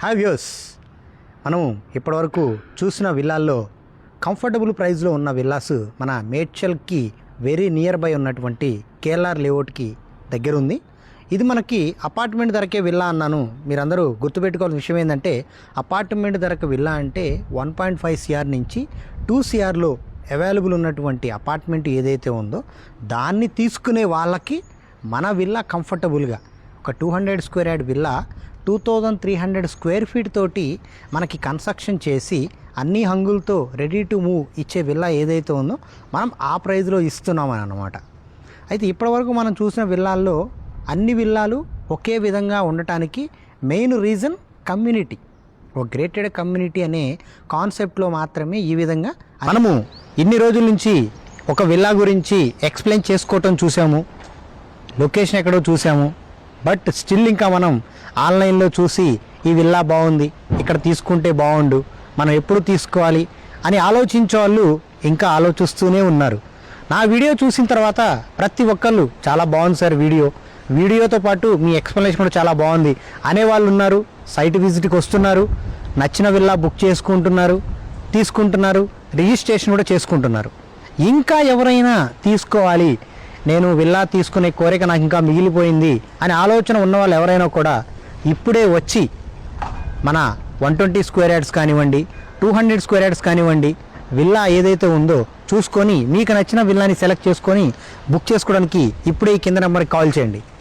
Hi views, మనము ఇప్పటివరకు చూసిన విల్లాల్లో కంఫర్టబుల్ ప్రైస్లో ఉన్న విల్లాస్ మన మేడ్చల్కి వెరీ నియర్ బై ఉన్నటువంటి కేఎల్ఆర్ లేఅవుట్కి దగ్గర ఉంది. ఇది మనకి అపార్ట్మెంట్ ధరకే విల్లా అన్నాను. మీరందరూ గుర్తుపెట్టుకోవాల్సిన విషయం ఏంటంటే, అపార్ట్మెంట్ ధరకు విల్లా అంటే 1.5 CR నుంచి 2 CRలో అవైలబుల్ ఉన్నటువంటి అపార్ట్మెంట్ ఏదైతే ఉందో దాన్ని తీసుకునే వాళ్ళకి మన విల్లా కంఫర్టబుల్గా ఒక 200 square yard villa 2300 square feet తోటి మనకి కన్స్ట్రక్షన్ చేసి అన్ని హంగులతో రెడీ టు మూవ్ ఇచ్చే విల్లా ఏదైతే ఉందో మనం ఆ ప్రైస్లో ఇస్తున్నామని అన్నమాట. అయితే ఇప్పటివరకు మనం చూసిన విల్లాల్లో అన్ని విల్లాలు ఒకే విధంగా ఉండటానికి మెయిన్ రీజన్ కమ్యూనిటీ, ఒక గ్రేటెడ్ కమ్యూనిటీ అనే కాన్సెప్ట్లో మాత్రమే ఈ విధంగా మనము ఇన్ని రోజుల నుంచి ఒక విల్లా గురించి ఎక్స్ప్లెయిన్ చేసుకోవటం చూసాము, లొకేషన్ ఎక్కడో చూసాము. బట్ స్టిల్ ఇంకా మనం ఆన్లైన్లో చూసి ఈ విల్లా బాగుంది, ఇక్కడ తీసుకుంటే బాగుండు, మనం ఎప్పుడు తీసుకోవాలి అని ఆలోచించే వాళ్ళు ఇంకా ఆలోచిస్తూనే ఉన్నారు. నా వీడియో చూసిన తర్వాత ప్రతి ఒక్కళ్ళు చాలా బాగుంది సార్, వీడియోతో పాటు మీ ఎక్స్ప్లెనేషన్ కూడా చాలా బాగుంది అనేవాళ్ళు ఉన్నారు. సైట్ విజిట్కి వస్తున్నారు, నచ్చిన విల్లా బుక్ చేసుకుంటున్నారు, తీసుకుంటున్నారు, రిజిస్ట్రేషన్ కూడా చేసుకుంటున్నారు. ఇంకా ఎవరైనా తీసుకోవాలి, నేను విల్లా తీసుకునే కోరిక నాకు ఇంకా మిగిలిపోయింది అనే ఆలోచన ఉన్న వాళ్ళు ఎవరైనా కూడా ఇప్పుడే వచ్చి మన 120 స్క్వేర్ యార్డ్స్ కానివ్వండి, 200 స్క్వేర్ యార్డ్స్ కానివ్వండి, విల్లా ఏదైతే ఉందో చూసుకొని మీకు నచ్చిన విల్లాని సెలెక్ట్ చేసుకొని బుక్ చేసుకోవడానికి ఇప్పుడే ఈ కింద నెంబర్కి కాల్ చేయండి.